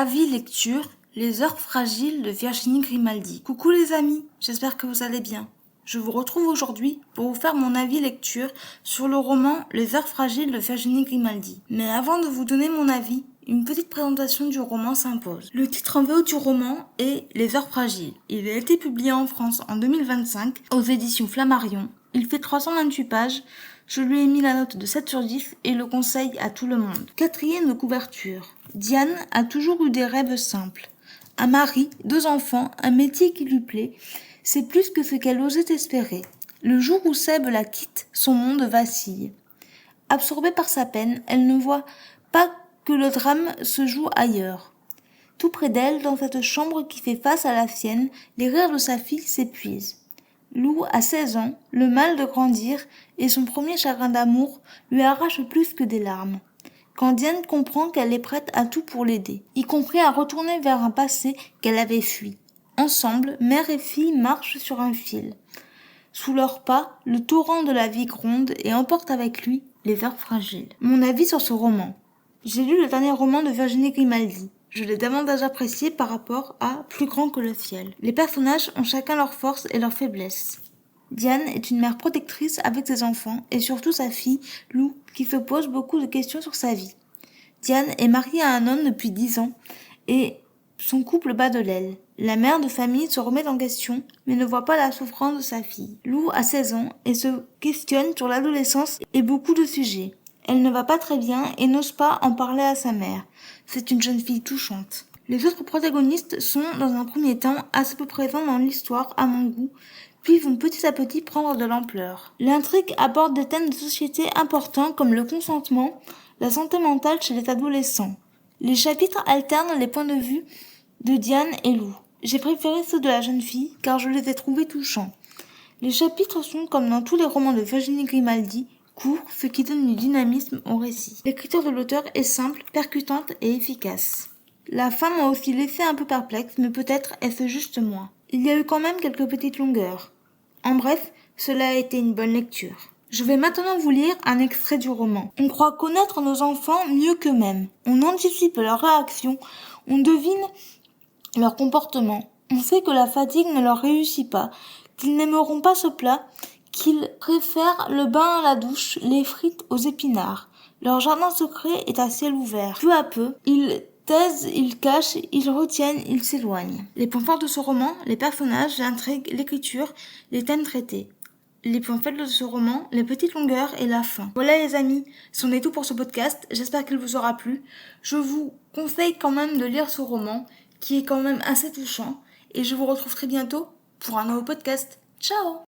Avis lecture, Les heures fragiles de Virginie Grimaldi. Coucou les amis, j'espère que vous allez bien. Je vous retrouve aujourd'hui pour vous faire mon avis lecture sur le roman Les heures fragiles de Virginie Grimaldi. Mais avant de vous donner mon avis, une petite présentation du roman s'impose. Le titre en VO du roman est Les heures fragiles. Il a été publié en France en 2025 aux éditions Flammarion. Il fait 328 pages. Je lui ai mis la note de 7 sur 10 et le conseille à tout le monde. Quatrième de couverture. Diane a toujours eu des rêves simples. Un mari, 2 enfants, un métier qui lui plaît, c'est plus que ce qu'elle osait espérer. Le jour où Seb la quitte, son monde vacille. Absorbée par sa peine, elle ne voit pas que le drame se joue ailleurs. Tout près d'elle, dans cette chambre qui fait face à la sienne, les rires de sa fille s'épuisent. Lou a 16 ans, le mal de grandir et son premier chagrin d'amour lui arrache plus que des larmes. Quand Diane comprend qu'elle est prête à tout pour l'aider, y compris à retourner vers un passé qu'elle avait fui. Ensemble, mère et fille marchent sur un fil. Sous leurs pas, le torrent de la vie gronde et emporte avec lui les heures fragiles. Mon avis sur ce roman. J'ai lu le dernier roman de Virginie Grimaldi. Je l'ai davantage apprécié par rapport à Plus grand que le ciel. Les personnages ont chacun leurs forces et leurs faiblesses. Diane est une mère protectrice avec ses enfants et surtout sa fille, Lou, qui se pose beaucoup de questions sur sa vie. Diane est mariée à un homme depuis 10 ans et son couple bat de l'aile. La mère de famille se remet en question mais ne voit pas la souffrance de sa fille. Lou a 16 ans et se questionne sur l'adolescence et beaucoup de sujets. Elle ne va pas très bien et n'ose pas en parler à sa mère. C'est une jeune fille touchante. Les autres protagonistes sont, dans un premier temps, assez peu présents dans l'histoire, à mon goût, puis vont petit à petit prendre de l'ampleur. L'intrigue aborde des thèmes de société importants comme le consentement, la santé mentale chez les adolescents. Les chapitres alternent les points de vue de Diane et Lou. J'ai préféré ceux de la jeune fille car je les ai trouvés touchants. Les chapitres sont, comme dans tous les romans de Virginie Grimaldi, courts, ce qui donne du dynamisme au récit. L'écriture de l'auteur est simple, percutante et efficace. La fin m'a aussi laissé un peu perplexe, mais peut-être est-ce juste moi. Il y a eu quand même quelques petites longueurs. En bref, cela a été une bonne lecture. Je vais maintenant vous lire un extrait du roman. On croit connaître nos enfants mieux qu'eux-mêmes. On anticipe leurs réactions, on devine leur comportement. On sait que la fatigue ne leur réussit pas, qu'ils n'aimeront pas ce plat, qu'ils préfèrent le bain à la douche, les frites aux épinards. Leur jardin secret est à ciel ouvert. Peu à peu, ils taisent, ils cachent, ils retiennent, ils s'éloignent. Les points forts de ce roman, les personnages, l'intrigue, l'écriture, les thèmes traités. Les points faibles de ce roman, les petites longueurs et la fin. Voilà les amis, c'en est tout pour ce podcast, j'espère qu'il vous aura plu. Je vous conseille quand même de lire ce roman, qui est quand même assez touchant, et je vous retrouve très bientôt pour un nouveau podcast. Ciao!